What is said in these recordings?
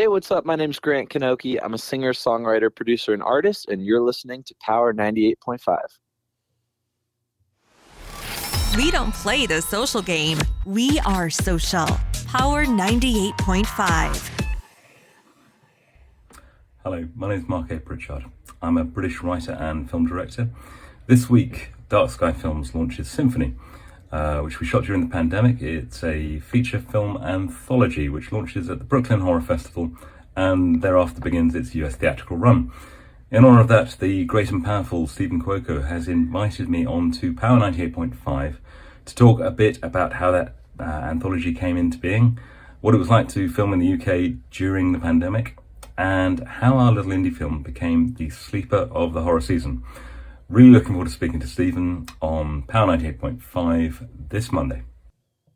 Hey, what's up? My name's Grant Kanoki. I'm a singer, songwriter, producer, and artist, and you're listening to Power 98.5. We don't play the social game. We are social. Power 98.5. Hello, my name is Mark A. Pritchard. I'm a British writer and film director. This week, Dark Sky Films launches SINPHONY, which we shot during the pandemic. It's a feature film anthology which launches at the Brooklyn Horror Festival and thereafter begins its US theatrical run. In honor of that, the great and powerful Stephen Cuoco has invited me on to Power 98.5 to talk a bit about how that anthology came into being, what it was like to film in the UK during the pandemic, and how our little indie film became the sleeper of the horror season. Really looking forward to speaking to Stephen on Power 98.5 this Monday.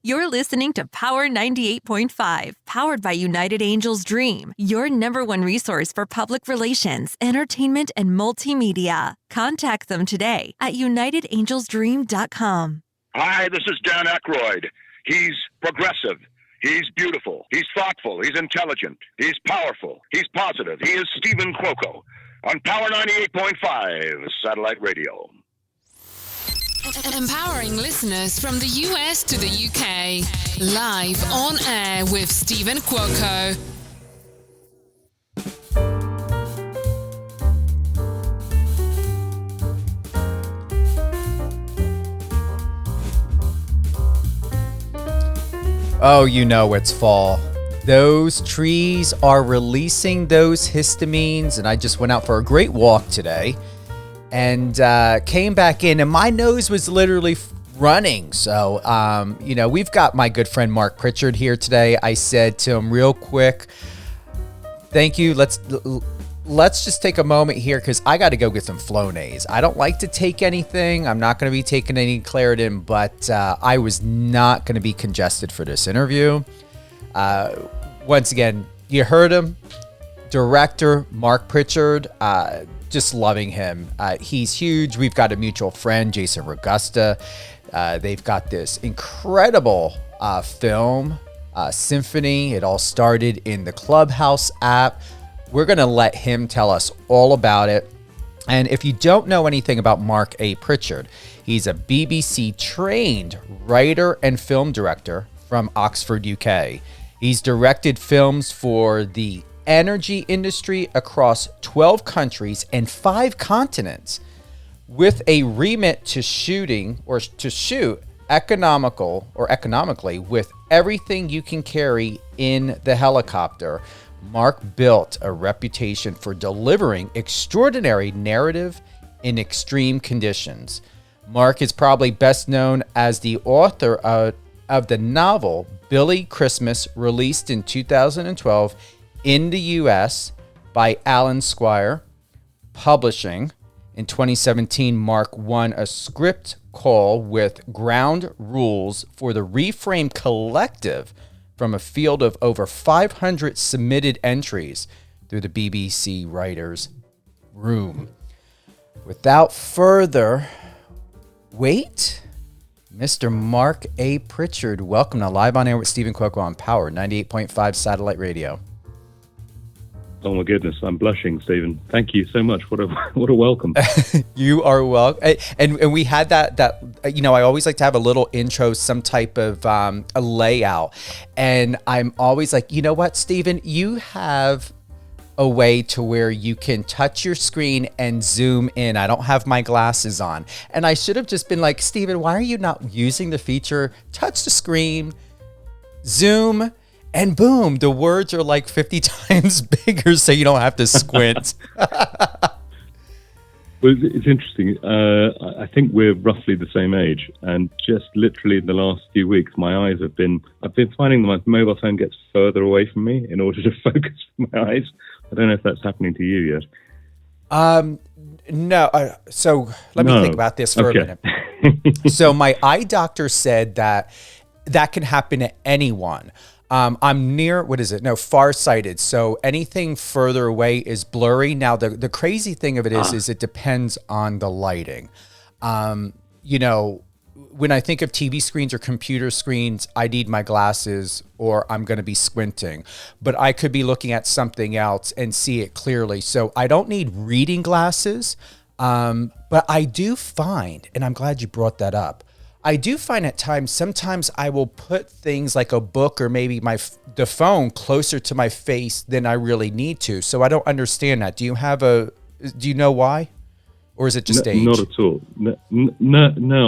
You're listening to Power 98.5, powered by United Angels Dream, your #1 resource for public relations, entertainment, and multimedia. Contact them today at unitedangelsdream.com. Hi, this is Dan Aykroyd. He's progressive. He's beautiful. He's thoughtful. He's intelligent. He's powerful. He's positive. He is Stephen Cuoco on Power 98.5 Satellite Radio. Empowering listeners from the US to the UK. Live on air with Stephen Cuoco. Oh, you know it's fall. Those trees are releasing those histamines, and I just went out for a great walk today and came back in, and my nose was literally running. So, we've got my good friend Mark Pritchard here today. I said to him real quick, thank you. Let's just take a moment here because I got to go get some Flonase. I don't like to take anything. I'm not going to be taking any Claritin, but I was not going to be congested for this interview. Once again, you heard him, director Mark Pritchard. Just loving him. He's huge. We've got a mutual friend, Jason Rogusta. They've got this incredible film, SINPHONY. It all started in the Clubhouse app. We're going to let him tell us all about it. And if you don't know anything about Mark A. Pritchard, he's a BBC-trained writer and film director from Oxford, UK. He's directed films for the energy industry across 12 countries and 5 continents with a remit to shoot economically with everything you can carry in the helicopter. Mark built a reputation for delivering extraordinary narrative in extreme conditions. Mark is probably best known as the author of the novel Billy Christmas, released in 2012 in the US by Alan Squire Publishing. In 2017, Mark won a script call with ground rules for the Reframed Collective from a field of over 500 submitted entries through the BBC Writers' Room. Without further wait, Mr. Mark A. Pritchard, welcome to Live on Air with Stephen Cuoco on Power 98.5 Satellite Radio. Oh my goodness, I'm blushing, Stephen. Thank you so much. What a welcome. You are welcome. And we had that I always like to have a little intro, some type of a layout. And I'm always like, you know what, Stephen, you have a way to where you can touch your screen and zoom in. I don't have my glasses on. And I should have just been like, Stephen, why are you not using the feature? Touch the screen, zoom, and boom, the words are like 50 times bigger, so you don't have to squint. Well, it's interesting. I think we're roughly the same age, and just literally in the last few weeks, I've been finding that my mobile phone gets further away from me in order to focus my eyes. I don't know if that's happening to you yet. No. So let me think about this for a minute. So my eye doctor said that can happen to anyone. I'm near, farsighted. So anything further away is blurry. Now, the crazy thing of it is it depends on the lighting. when I think of TV screens or computer screens, I need my glasses or I'm going to be squinting. But I could be looking at something else and see it clearly. So I don't need reading glasses. But I do find, and I'm glad you brought that up, I do find at times, sometimes I will put things like a book or maybe the phone closer to my face than I really need to. So I don't understand that. Do you know why? Or is it just age? Not at all. No.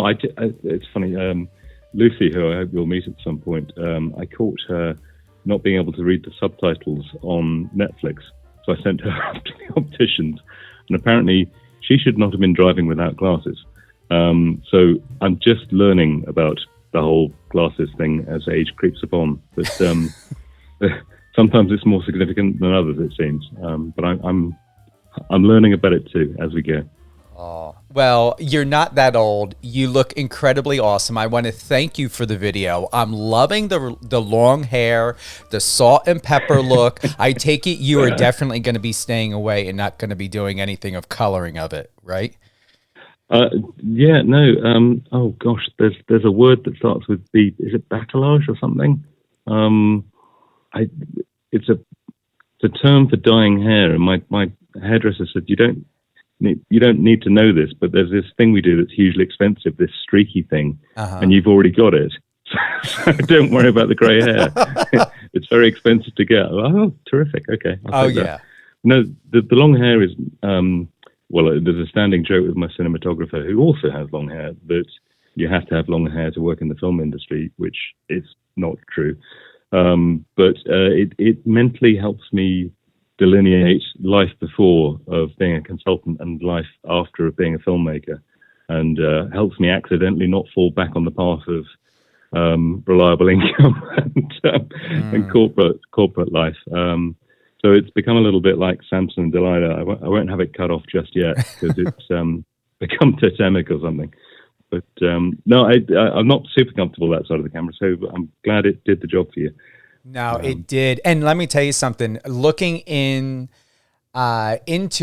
It's funny. Lucy, who I hope you'll meet at some point, I caught her not being able to read the subtitles on Netflix. So I sent her up to the opticians. And apparently she should not have been driving without glasses. So I'm just learning about the whole glasses thing as age creeps upon. But sometimes it's more significant than others, it seems. But I'm learning about it too as we go. Oh, well, you're not that old. You look incredibly awesome. I want to thank you for the video. I'm loving the long hair, the salt and pepper look. I take it you are definitely going to be staying away and not going to be doing anything of coloring of it, right? Yeah, no. Oh gosh, there's a word that starts with B. Is it bacillage or something? It's a term for dyeing hair, and my hairdresser said you don't need to know this, but there's this thing we do that's hugely expensive, this streaky thing, and you've already got it. So don't worry about the grey hair. It's very expensive to get. Oh, terrific. Okay. I'll take that. No, the long hair is, well, there's a standing joke with my cinematographer who also has long hair that you have to have long hair to work in the film industry, which is not true. But it mentally helps me delineate life before of being a consultant and life after of being a filmmaker, and helps me accidentally not fall back on the path of reliable income and corporate life. So it's become a little bit like Samson and Delilah. I won't have it cut off just yet because it's become totemic or something. But no, I'm not super comfortable that side of the camera, so I'm glad it did the job for you. No, it did. And let me tell you something, looking into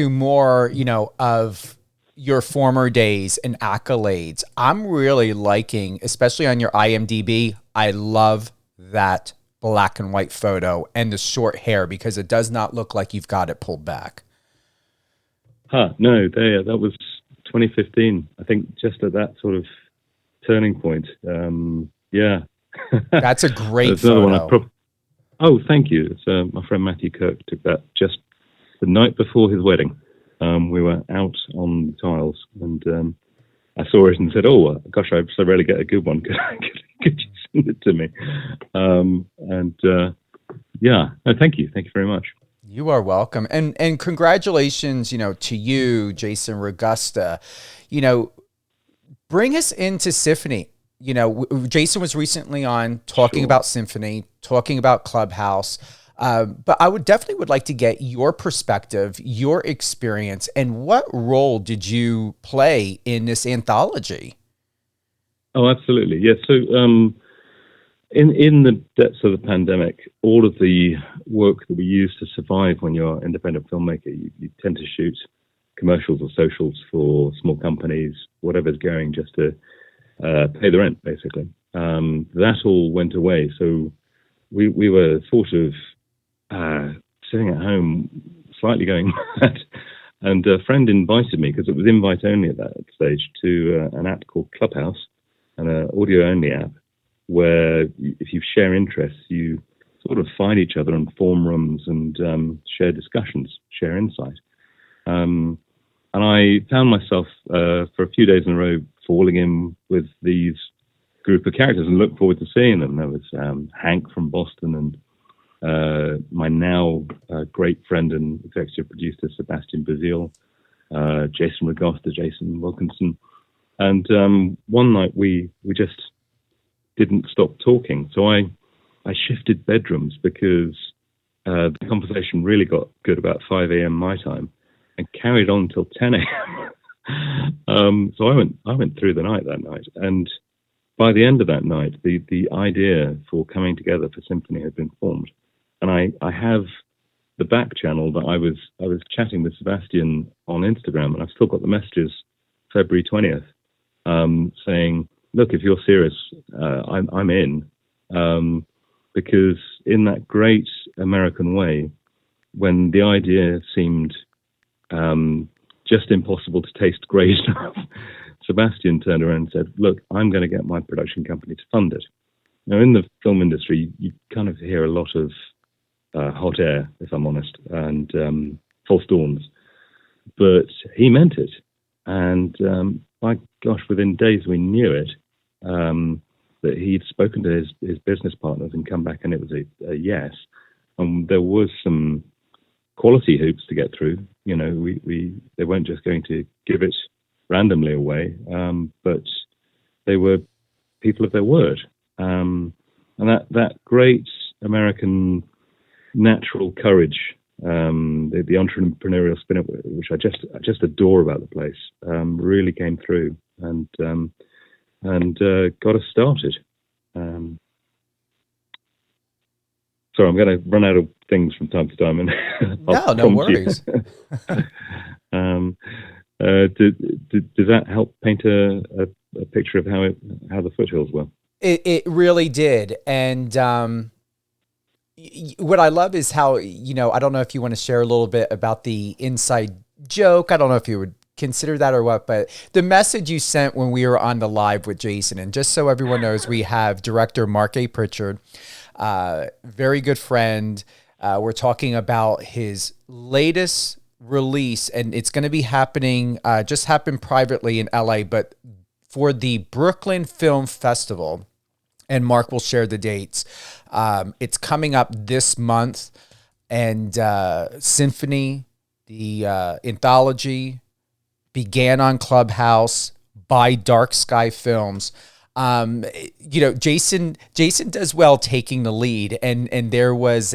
more, of your former days and accolades, I'm really liking, especially on your IMDb, I love that black and white photo and the short hair because it does not look like you've got it pulled back. No, that was 2015. I think just at that sort of turning point. Yeah. That's a great That's photo. Another one Oh, thank you. It's, my friend Matthew Kirk took that just the night before his wedding. We were out on the tiles, and I saw it and said, "Oh, gosh, I so rarely get a good one. Could you send it to me?" Yeah, no, thank you very much. You are welcome, and congratulations, to you, Jason Regusta. Bring us into SINPHONY. Jason was recently on talking about SINPHONY, talking about Clubhouse, but I would like to get your perspective, your experience, and what role did you play in this anthology? Oh, absolutely. Yes. So in the depths of the pandemic, all of the work that we use to survive when you're an independent filmmaker, you tend to shoot commercials or socials for small companies, whatever's going, just to pay the rent, basically. That all went away. So we were sort of sitting at home, slightly going mad. And a friend invited me, because it was invite only at that stage, to an app called Clubhouse, an audio only app, where if you share interests, you sort of find each other and form rooms and share discussions, share insight. And I found myself for a few days in a row falling in with these group of characters and look forward to seeing them. There was Hank from Boston and my now great friend and executive producer, Sebastian Bazille, Jason Regusta, Jason Wilkinson. And one night we just didn't stop talking. So I shifted bedrooms because the conversation really got good about 5 a.m. my time and carried on till 10 a.m. So I went through the night that night, and by the end of that night, the idea for coming together for SINPHONY had been formed. And I have the back channel that I was chatting with Sebastian on Instagram, and I've still got the messages February 20th saying, look, if you're serious, I'm in. Because in that great American way, when the idea seemed just impossible to taste great enough, Sebastian turned around and said, look, I'm going to get my production company to fund it. Now, in the film industry, you kind of hear a lot of hot air, if I'm honest, and false dawns. But he meant it. And my gosh, within days we knew it, that he'd spoken to his business partners and come back and it was a yes. And there was some quality hoops to get through. You know, they weren't just going to give it randomly away, but they were people of their word. And that great American natural courage, the entrepreneurial spirit, which I just adore about the place, really came through and got us started. Sorry, I'm going to run out of things from time to time, and no worries. Does that help paint a picture of how the foothills were? It really did, and what I love is how, you know, I don't know if you want to share a little bit about the inside joke. I don't know if you would consider that or what, but the message you sent when we were on the live with Jason, and just so everyone knows, we have director Mark A. Pritchard, very good friend. We're talking about his latest release, and it's going to be happening, just happened privately in LA, but for the Brooklyn Film Festival, and Mark will share the dates. It's coming up this month, and SINPHONY, the anthology, began on Clubhouse by Dark Sky Films. You know, Jason does well taking the lead, and there was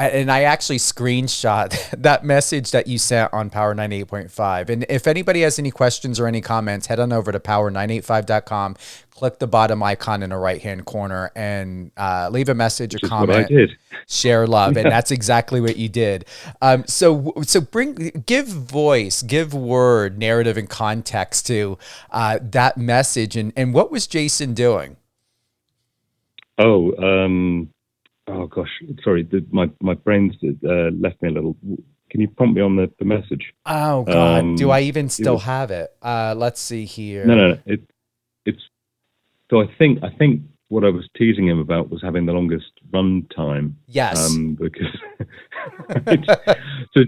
and I actually screenshot that message that you sent on Power 98.5. And if anybody has any questions or any comments, head on over to power985.com, click the bottom icon in the right-hand corner, and leave a message or comment. What I did. Share love, and that's exactly what you did. So give voice, give word, narrative, and context to that message. And what was Jason doing? Oh gosh, sorry. My brain's left me a little. Can you prompt me on the message? Oh God, do I even still have it? Let's see here. No. It's so I think what I was teasing him about was having the longest run time. Yes. Because so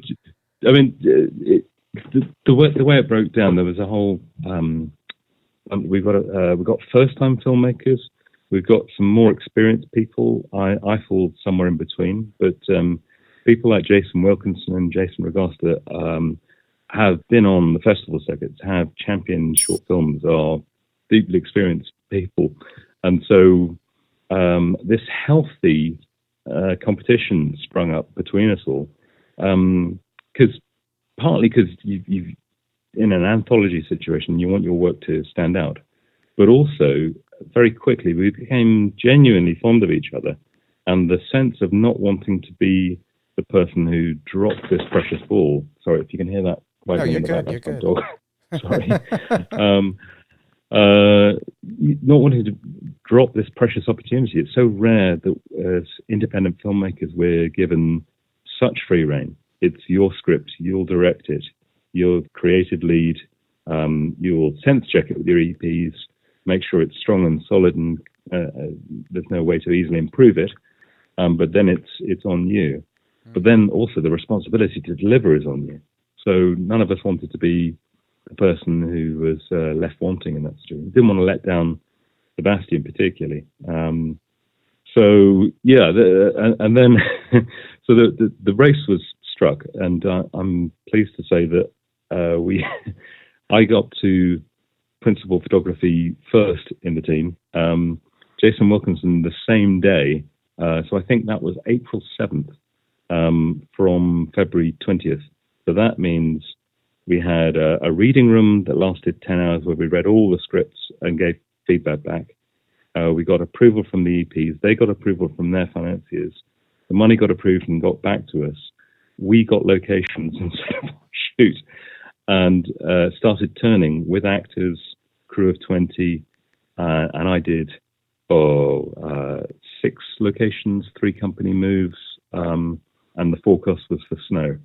I mean, the way it broke down, there was a whole. We've got first time filmmakers. We've got some more experienced people. I fall somewhere in between, but people like Jason Wilkinson and Jason Regasta have been on the festival circuits, have championed short films, are deeply experienced people. And so this healthy competition sprung up between us all, partly because you've in an anthology situation, you want your work to stand out, but also very quickly we became genuinely fond of each other, and the sense of not wanting to be the person who dropped this precious ball. Sorry if you can hear that. No, you're good. You're good. Dog. Sorry. Not wanting to drop this precious opportunity. It's so rare that as independent filmmakers we're given such free rein. It's your script, you'll direct it, you'll creative lead, you'll sense check it with your EPs, make sure it's strong and solid, and there's no way to easily improve it. But then it's on you. But then also the responsibility to deliver is on you. So none of us wanted to be the person who was left wanting in that situation. Didn't want to let down Sebastian particularly. So yeah, and then so the race was struck, and I'm pleased to say that I got to principal photography first in the team. Jason Wilkinson the same day. So I think that was April 7th from February 20th. So that means we had a reading room that lasted 10 hours where we read all the scripts and gave feedback back. We got approval from the EPs. They got approval from their financiers. The money got approved and got back to us. We got locations and said, shoot, and started turning with actors, crew of 20, and I did 6 locations, 3 company moves, and the forecast was for snow.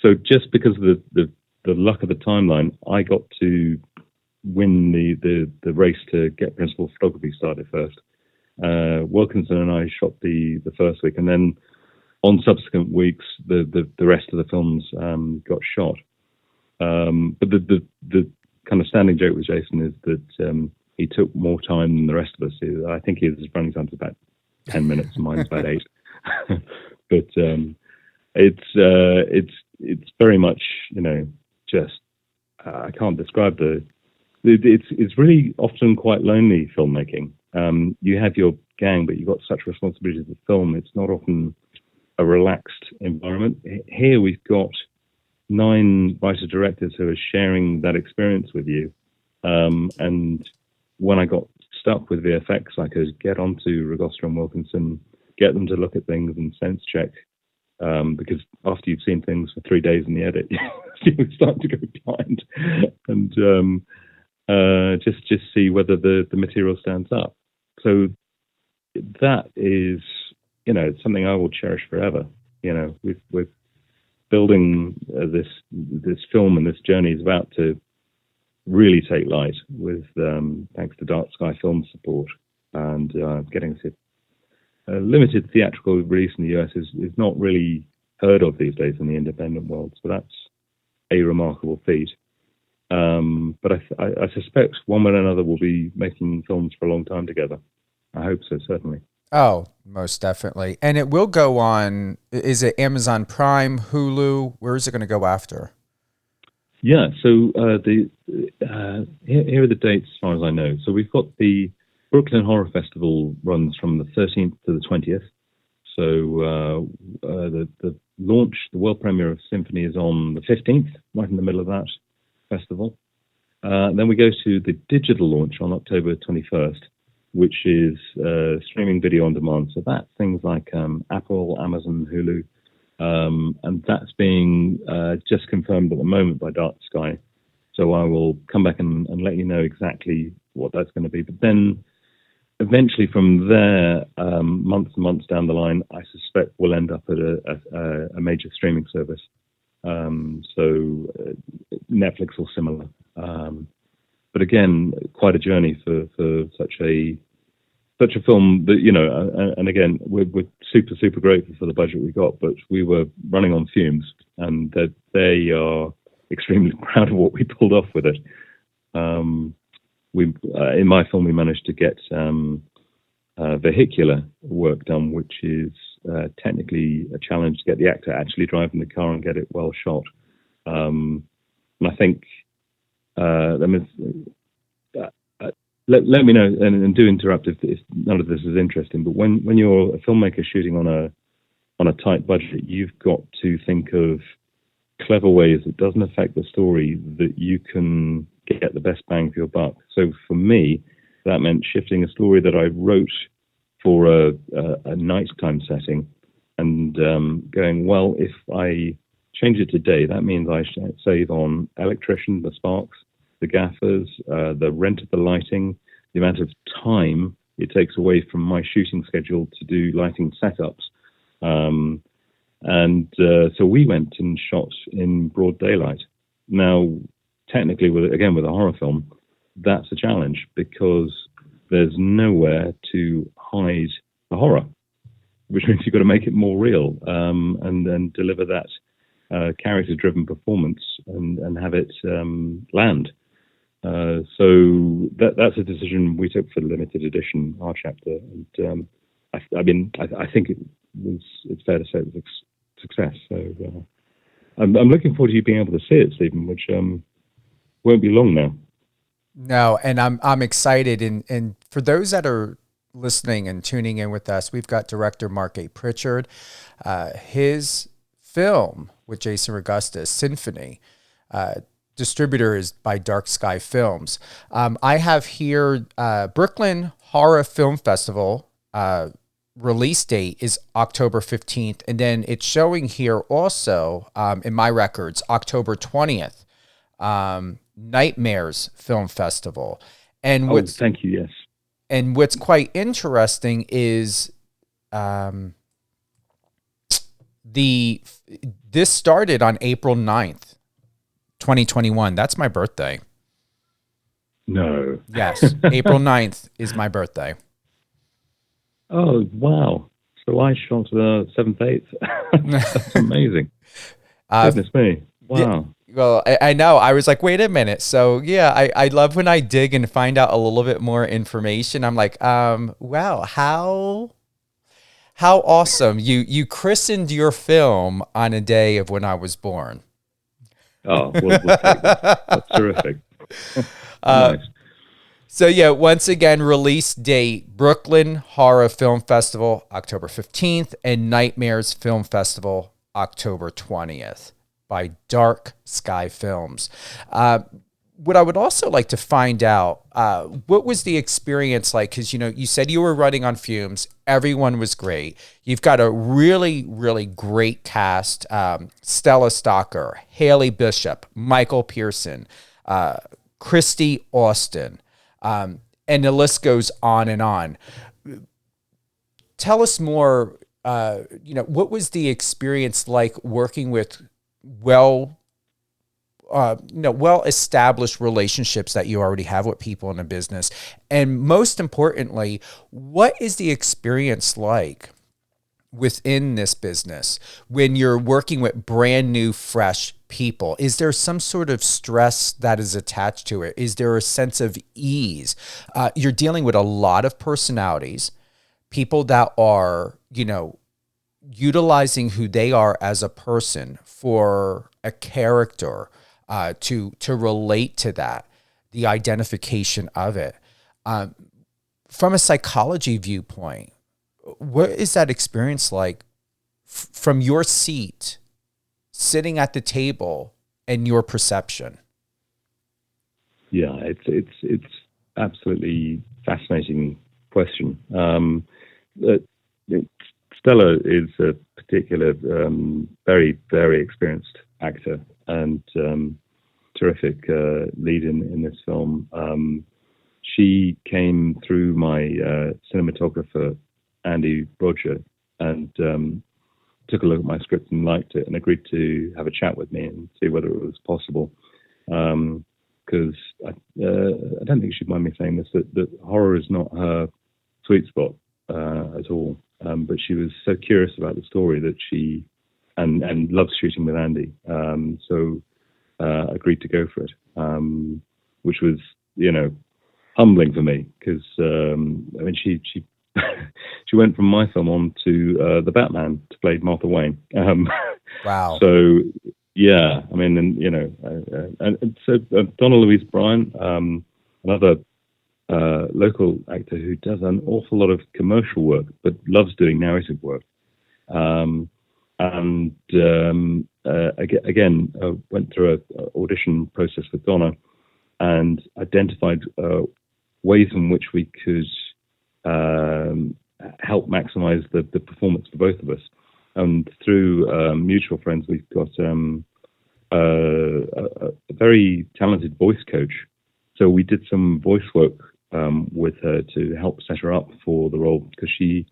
So just because of the luck of the timeline, I got to win the race to get principal photography started first. Wilkinson and I shot the first week, and then on subsequent weeks, the rest of the films got shot. But the kind of standing joke with Jason is that he took more time than the rest of us. I think his running time's about 10 minutes, and mine's about 8. But it's very much, just I can't describe it's really often quite lonely filmmaking. You have your gang, but you've got such responsibility to film. It's not often a relaxed environment. Here we've got 9 writer-directors who are sharing that experience with you. And when I got stuck with VFX, I could get onto Ragosta and Wilkinson, get them to look at things and sense check. Because after you've seen things for 3 days in the edit, you start to go blind and just see whether the material stands up. So that is, something I will cherish forever. We're building this film, and this journey is about to really take light with thanks to Dark Sky Film support, and getting to a limited theatrical release in the US is not really heard of these days in the independent world. So that's a remarkable feat. But I suspect one way or another we'll be making films for a long time together. I hope so, certainly. Oh, most definitely. And it will go on, is it Amazon Prime, Hulu? Where is it going to go after? Yeah, so here are the dates as far as I know. So we've got the Brooklyn Horror Festival runs from the 13th to the 20th. So the launch, the world premiere of SINPHONY is on the 15th, right in the middle of that festival. Then we go to the digital launch on October 21st, which is streaming video on demand. So that's things like Apple, Amazon, Hulu, and that's being just confirmed at the moment by Dark Sky. So I will come back and let you know exactly what that's going to be. But then eventually from there, months and months down the line, I suspect we'll end up at a major streaming service. So Netflix or similar. But again, quite a journey for such a film that, and again, we're super grateful for the budget we got, but we were running on fumes, and that they are extremely proud of what we pulled off with it. In my film, we managed to get vehicular work done, which is technically a challenge to get the actor actually driving the car and get it well shot. And I think let me know, and do interrupt if none of this is interesting. But when you're a filmmaker shooting on a tight budget, you've got to think of clever ways that doesn't affect the story, that you can get the best bang for your buck. So for me, that meant shifting a story that I wrote for a nighttime setting, and going, well, if I change it to day, that means I save on electrician, the sparks, the gaffers, the rent of the lighting, the amount of time it takes away from my shooting schedule to do lighting setups. So we went and shot in broad daylight. Now, technically, with a horror film, that's a challenge because there's nowhere to hide the horror, which means you've got to make it more real, and then deliver that character-driven performance and have it land. So that's a decision we took for the limited edition R chapter, and I think it's fair to say it was a success. So I'm looking forward to you being able to see it, Stephen, which won't be long now. No, and I'm excited, and for those that are listening and tuning in with us, we've got director Mark A. Pritchard. His film with Jason Ragusta, SINPHONY, distributor is by Dark Sky Films. I have here Brooklyn Horror Film Festival release date is October 15th, and then it's showing here also in my records October 20th. Nightmares Film Festival. And thank you. Yes. And what's quite interesting is this started on April 9th, 2021. That's my birthday. No. Yes, April 9th is my birthday. Oh, wow. So I shot 7th, 8th. That's amazing. Goodness me. Wow. Yeah, well, I know. I was like, wait a minute. So, yeah, I love when I dig and find out a little bit more information. I'm like, wow, how awesome. You christened your film on a day of when I was born. Oh, we'll take that. That's terrific. Nice. So, yeah, once again, release date, Brooklyn Horror Film Festival, October 15th, and Nightmares Film Festival, October 20th, by Dark Sky Films. What I would also like to find out, what was the experience like? Because, you said you were running on fumes. Everyone was great. You've got a really, really great cast. Stella Stocker, Haley Bishop, Michael Pearson, Christy Austin, and the list goes on and on. Tell us more, what was the experience like working with well-established relationships that you already have with people in the business? And most importantly, what is the experience like within this business when you're working with brand new, fresh people? Is there some sort of stress that is attached to it? Is there a sense of ease? You're dealing with a lot of personalities, people that are, utilizing who they are as a person for a character, to relate to that, the identification of it. From a psychology viewpoint, what is that experience like from your seat, sitting at the table, and your perception? Yeah, it's absolutely fascinating question. Stella is a particular, very, very experienced actor and terrific lead in this film. She came through my cinematographer, Andy Roger, and took a look at my script and liked it and agreed to have a chat with me and see whether it was possible. Because I don't think she'd mind me saying this, that horror is not her sweet spot at all. But she was so curious about the story that she and loves shooting with Andy. So agreed to go for it, which was, humbling for me because she she went from my film on to the Batman to play Martha Wayne. Wow. So yeah, and so Donna Louise Bryan, another local actor who does an awful lot of commercial work but loves doing narrative work. Again, went through an audition process with Donna and identified ways in which we could help maximize the performance for both of us. And through mutual friends, we've got a very talented voice coach. So we did some voice work with her to help set her up for the role, because she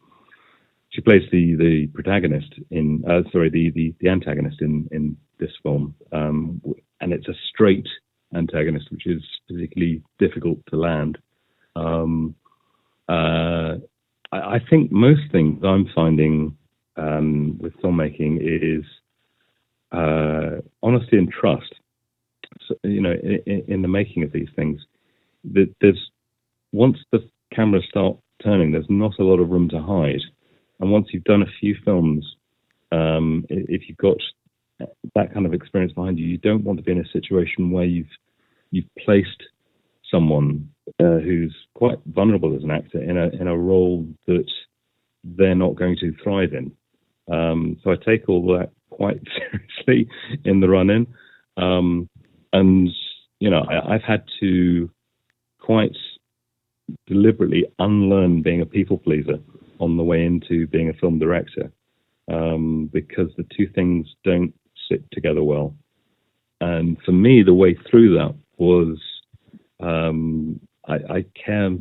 plays the protagonist in the antagonist in this film, and it's a straight antagonist, which is particularly difficult to land. I think most things I'm finding with filmmaking is honesty and trust. So, in the making of these things, there's once the cameras start turning, there's not a lot of room to hide. And once you've done a few films, if you've got that kind of experience behind you, you don't want to be in a situation where you've placed someone who's quite vulnerable as an actor in a role that they're not going to thrive in. So I take all that quite seriously in the run-in, and I've had to quite deliberately unlearn being a people pleaser on the way into being a film director, because the two things don't sit together well. And for me, the way through that was I care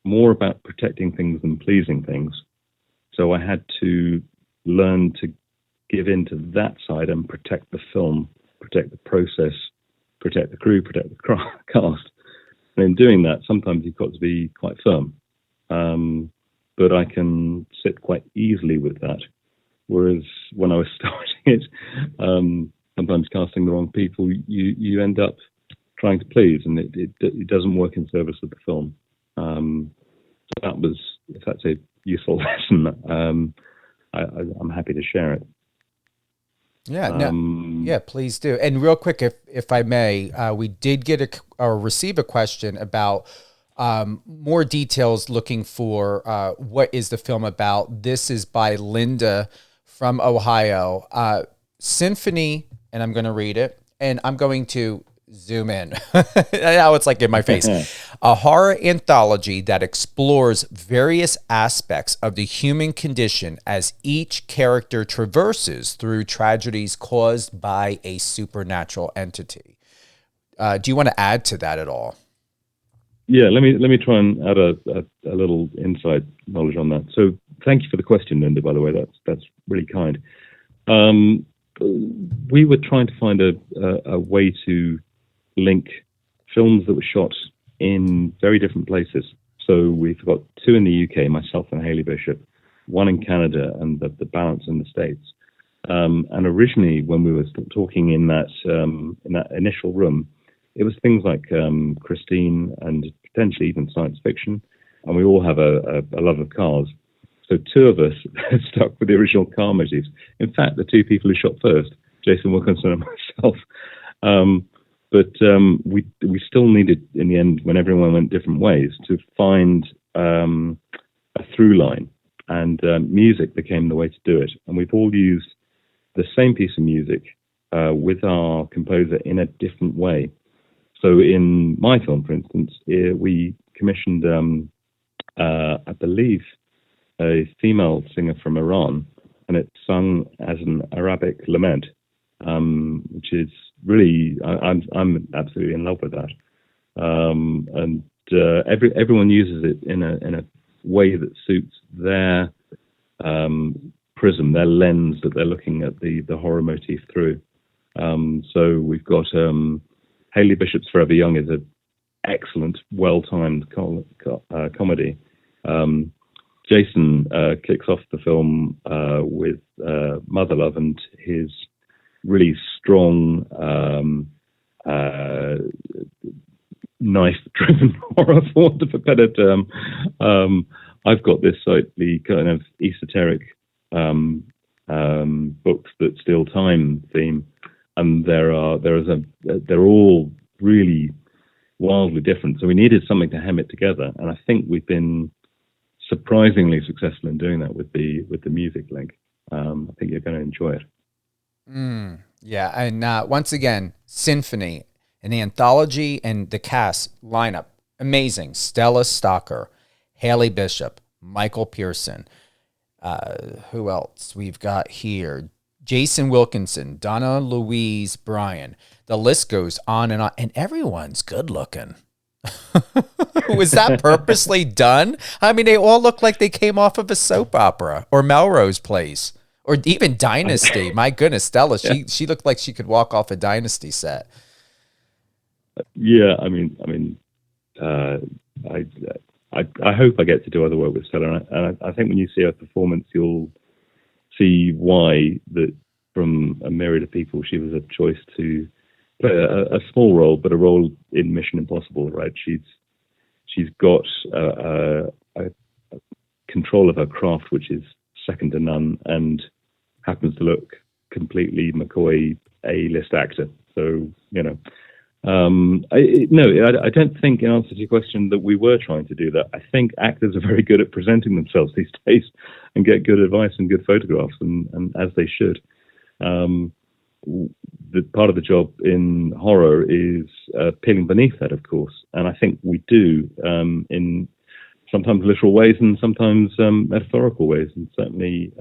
more about protecting things than pleasing things. So I had to learn to give in to that side and protect the film, protect the process, protect the crew, protect the cast. And in doing that, sometimes you've got to be quite firm. But I can sit quite easily with that. Whereas when I was starting it, sometimes casting the wrong people, you end up trying to please, and it doesn't work in service of the film. So that was, if that's a useful lesson, I'm happy to share it. Yeah, yeah, please do. And real quick, if I may, we did get or receive a question about more details, looking for what is the film about. This is by Linda from Ohio. SINPHONY, and I'm going to read it, and I'm going to zoom in. Now it's like in my face. A horror anthology that explores various aspects of the human condition as each character traverses through tragedies caused by a supernatural entity. Do you want to add to that at all? Yeah, let me try and add a little inside knowledge on that. So thank you for the question, Linda, by the way. That's really kind. We were trying to find a way to link films that were shot in very different places. So we've got 2 in the UK, myself and Hayley Bishop, 1 in Canada, and the balance in the States. And originally, when we were talking in that initial room, it was things like Christine and potentially even science fiction. And we all have a love of cars. So 2 of us stuck with the original car motifs. In fact, the 2 people who shot first, Jason Wilkinson and myself. But we still needed, in the end, when everyone went different ways, to find a through line. And music became the way to do it. And we've all used the same piece of music with our composer in a different way. So in my film, for instance, we commissioned, I believe, a female singer from Iran, and it's sung as an Arabic lament, which is really, I'm absolutely in love with that. And everyone uses it in a way that suits their prism, their lens that they're looking at the horror motif through. So we've got Hayley Bishop's Forever Young is an excellent, well-timed comedy. Jason kicks off the film with Mother Love and his really strong, knife-driven horror, for want of a better term. I've got this slightly kind of esoteric books that steal time theme, and they're all really wildly different. So we needed something to hem it together, and I think we've been surprisingly successful in doing that with the music link. I think you're going to enjoy it. Yeah, and once again, SINPHONY, an anthology, and the cast lineup, amazing. Stella Stocker, Hayley Bishop, Michael Pearson. Who else we've got here? Jason Wilkinson, Donna Louise Bryan. The list goes on, and everyone's good looking. Was that purposely done? I mean, they all look like they came off of a soap opera or Melrose Place or even Dynasty. My goodness, Stella, she looked like she could walk off a Dynasty set. Yeah, I hope I get to do other work with Stella, and I think when you see her performance, you'll see why that from a myriad of people, she was a choice to play a small role, but a role in Mission Impossible, right? She's got a control of her craft, which is second to none, and happens to look completely McCoy A-list actor. So, you know, I don't think, in answer to your question, that we were trying to do that. I think actors are very good at presenting themselves these days and get good advice and good photographs, and as they should. The part of the job in horror is peeling beneath that, of course, and I think we do in sometimes literal ways and sometimes metaphorical ways. And certainly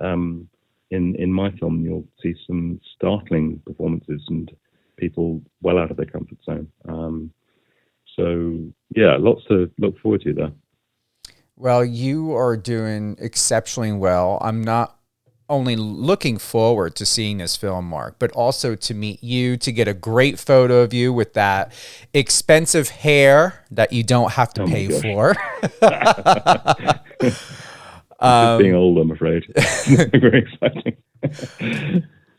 in my film, you'll see some startling performances and people well out of their comfort zone. So yeah, lots to look forward to there. Well, you are doing exceptionally well. I'm not only looking forward to seeing this film, Mark, but also to meet you, to get a great photo of you with that expensive hair that you don't have to pay for. Just being old, I'm afraid. Very exciting.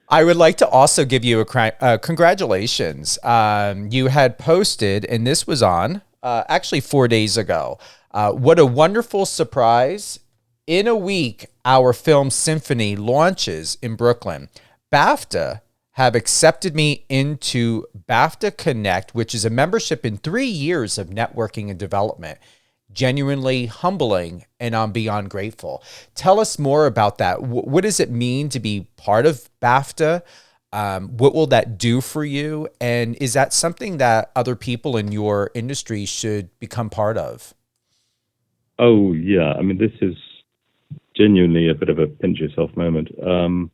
I would like to also give you a congratulations. You had posted, and this was on actually 4 days ago. What a wonderful surprise. In a week, our film SINPHONY launches in Brooklyn. BAFTA have accepted me into BAFTA Connect, which is a membership in 3 years of networking and development. Genuinely humbling, and I'm beyond grateful. Tell us more about that. What does it mean to be part of BAFTA? What will that do for you? And is that something that other people in your industry should become part of? Oh, yeah. I mean, this is genuinely a bit of a pinch yourself moment. So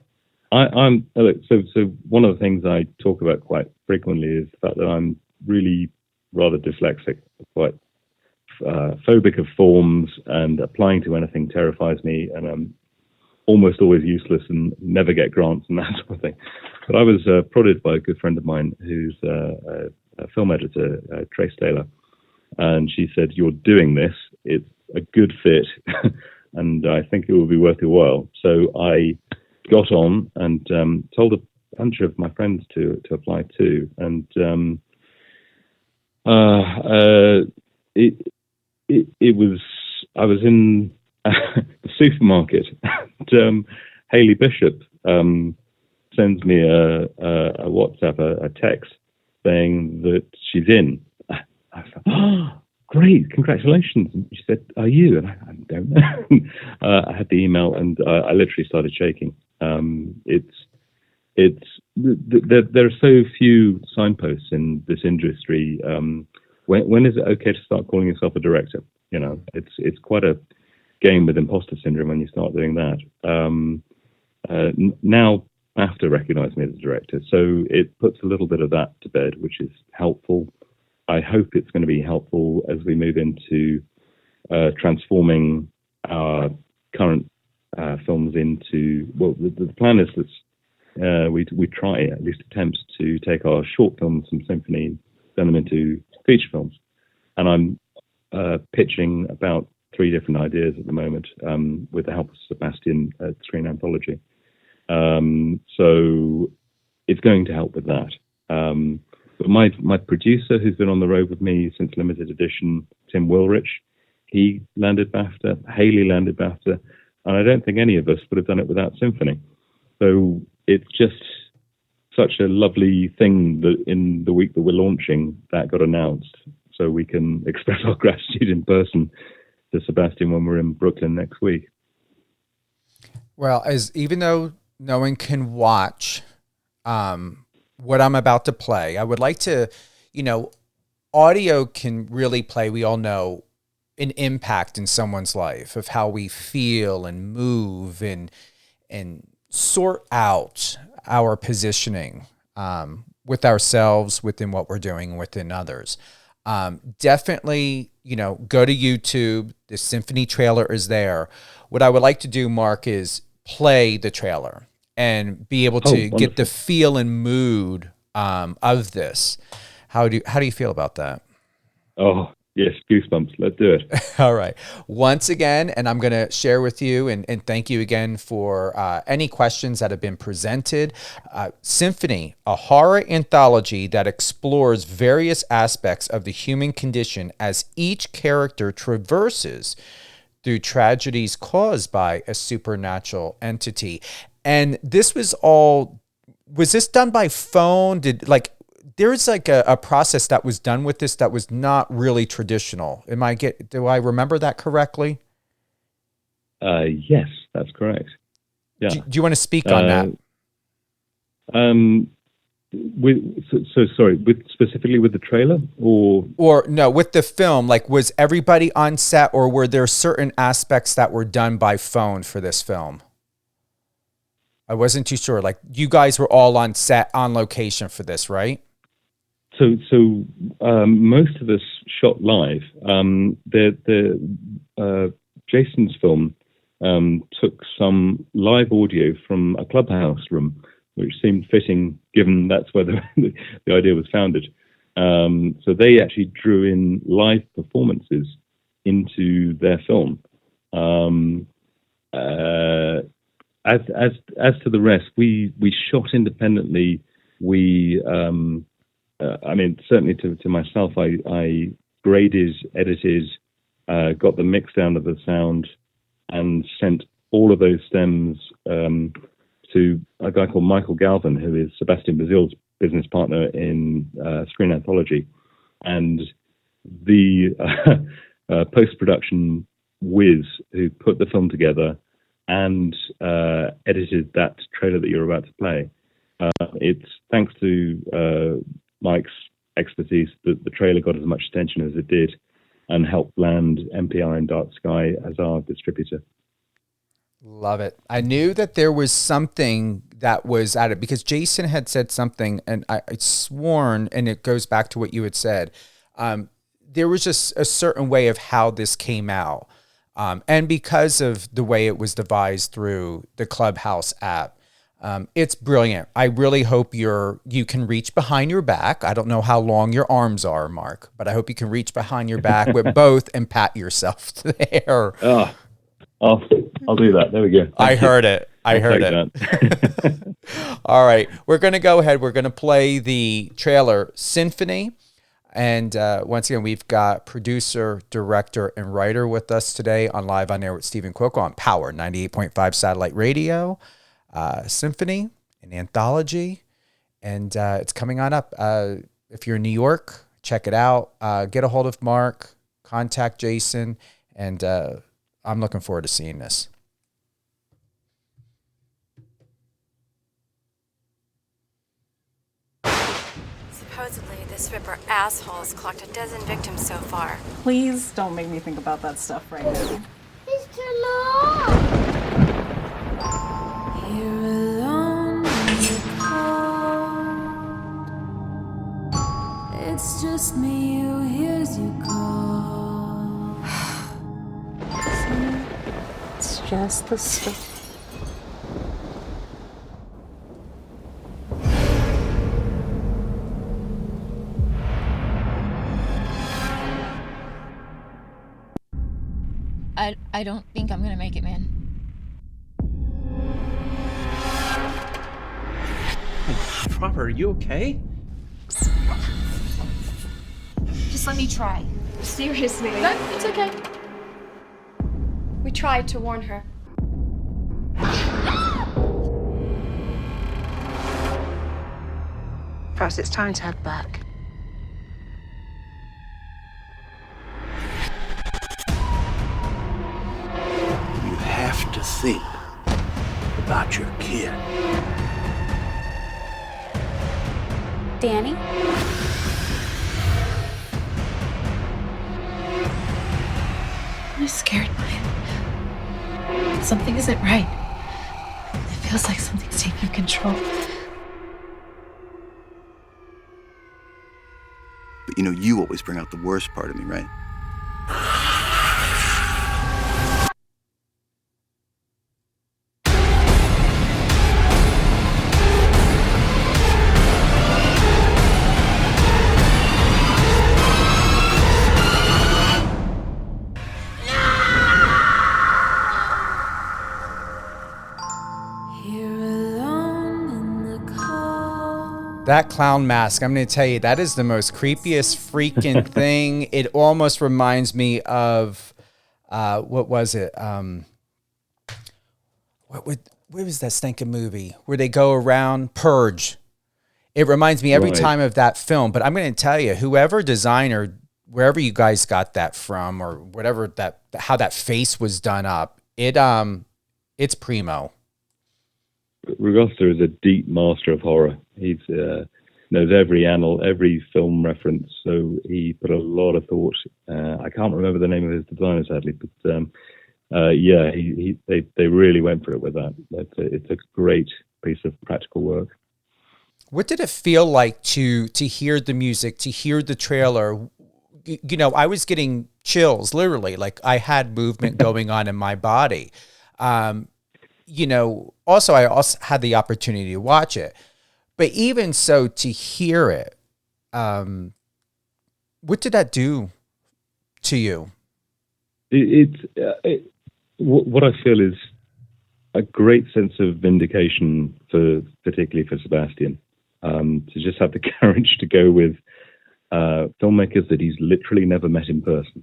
one of the things I talk about quite frequently is the fact that I'm really rather dyslexic, quite phobic of forms, and applying to anything terrifies me, and I'm almost always useless and never get grants and that sort of thing. But I was prodded by a good friend of mine who's a film editor, Trace Taylor, and she said, "You're doing this. It's a good fit, and I think it will be worth your while." So I got on and told a bunch of my friends to apply too, and I was in the supermarket, and Hayley Bishop sends me a WhatsApp, a text saying that she's in. I thought, "Oh, great, congratulations." And she said, "Are you?" And I don't know. I had the email, and I literally started shaking. There are so few signposts in this industry. When is it okay to start calling yourself a director? You know, it's quite a game with imposter syndrome when you start doing that. Now BAFTA recognize me as a director, so it puts a little bit of that to bed, which is helpful. I hope it's going to be helpful as we move into transforming our current films into, well, the plan is that we try, at least attempt to take our short films from SINPHONY, turn them into feature films. And I'm pitching about 3 different ideas at the moment with the help of Sebastian at Screen Anthology. So it's going to help with that. But my producer, who's been on the road with me since limited edition, Tim Wilrich, he landed BAFTA. Hayley landed BAFTA. And I don't think any of us would have done it without SINPHONY. So it's just such a lovely thing that in the week that we're launching, that got announced. So we can express our gratitude in person to Sebastian when we're in Brooklyn next week. Well, even though no one can watch what I'm about to play, I would like to, audio can really play, we all know, an impact in someone's life of how we feel and move and sort out our positioning with ourselves, within what we're doing, within others. Definitely, go to YouTube. The SINPHONY trailer is there. What I would like to do, Mark, is play the trailer and be able to get the feel and mood of this. How do you feel about that? Oh, yes, goosebumps. Let's do it. All right. Once again, and I'm going to share with you and thank you again for any questions that have been presented. SINPHONY, a horror anthology that explores various aspects of the human condition as each character traverses through tragedies caused by a supernatural entity. And this was this done by phone? There's a process that was done with this that was not really traditional. Do I remember that correctly? Yes, that's correct. Yeah. Do you want to speak on that? Specifically with the trailer, or no, with the film? Was everybody on set, or were there certain aspects that were done by phone for this film? I wasn't too sure. You guys were all on set, on location for this, right? Most of us shot live. Jason's film took some live audio from a clubhouse room, which seemed fitting given that's where the idea was founded. So they actually drew in live performances into their film. As to the rest, we shot independently. Certainly to myself, I graded, edited, got the mix down of the sound, and sent all of those stems to a guy called Michael Galvin, who is Sebastian Bazille's business partner in Screen Anthology, and the post-production whiz who put the film together and edited that trailer that you're about to play. It's thanks to Mike's expertise that the trailer got as much attention as it did, and helped land MPR and Dark Sky as our distributor. Love it. I knew that there was something that was at it, because Jason had said something, and I'd sworn, and it goes back to what you had said, there was just a certain way of how this came out. And because of the way it was devised through the Clubhouse app, it's brilliant. I really hope you can reach behind your back. I don't know how long your arms are, Mark, but I hope you can reach behind your back with both and pat yourself there. Oh, I'll do that. There we go. I heard it. All right. We're going to go ahead. We're going to play the trailer, SINPHONY. And once again, we've got producer, director, and writer with us today on Live on Air with Stephen Cuoco on Power 98.5 Satellite Radio. SINPHONY, an anthology, and it's coming on up. If you're in New York, check it out. Get a hold of Mark, contact Jason, and I'm looking forward to seeing this. Supposedly, this Ripper asshole's clocked a dozen victims so far. Please don't make me think about that stuff right now. It's too long! Here alone in the cold, it's just me who hears you call. It's just the stuff. I don't think I'm gonna make it, man. Robert, are you okay? Just let me try. Seriously. No, it's okay. We tried to warn her. Perhaps it's time to head back. You have to think about your kid. Danny? I'm scared by it. Something isn't right. It feels like something's taking control. But you know, you always bring out the worst part of me, right? That clown mask, I'm going to tell you, that is the most creepiest freaking thing. It almost reminds me of, what was it? What was that stinking movie where they go around? Purge. It reminds me every time of that film. But I'm going to tell you, whoever designer, wherever you guys got that from, or whatever how that face was done up, it's primo. Rugosta is a deep master of horror. He knows every film reference, so he put a lot of thought. I can't remember the name of his designer, sadly, but they really went for it with that. It's a great piece of practical work. What did it feel like to hear the music, to hear the trailer? You know, I was getting chills, literally, like I had movement going on in my body. You know, I also had the opportunity to watch it, but even so, to hear it, what did that do to you? What I feel is a great sense of vindication particularly for Sebastian, to just have the courage to go with filmmakers that he's literally never met in person.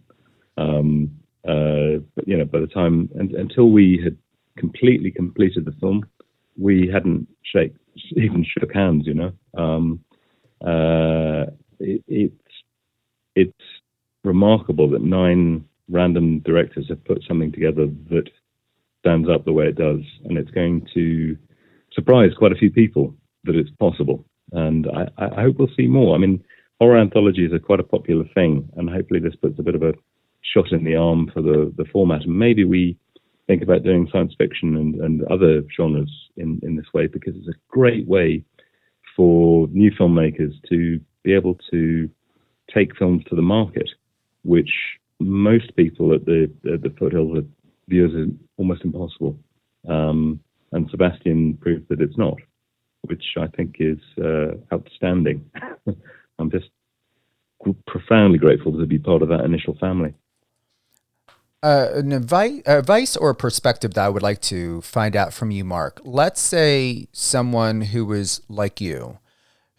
But you know, by the time until we had completely completed the film, we hadn't even shook hands. You know, it's remarkable that 9 random directors have put something together that stands up the way it does, and it's going to surprise quite a few people that it's possible. And I hope we'll see more. I mean, horror anthologies are quite a popular thing, and hopefully this puts a bit of a shot in the arm for the format. And maybe we think about doing science fiction and other genres in this way, because it's a great way for new filmmakers to be able to take films to the market, which most people at the foothills of viewers is almost impossible. And Sebastian proved that it's not, which I think is outstanding. I'm just profoundly grateful to be part of that initial family. An advice or a perspective that I would like to find out from you, Mark. Let's say someone who is like you,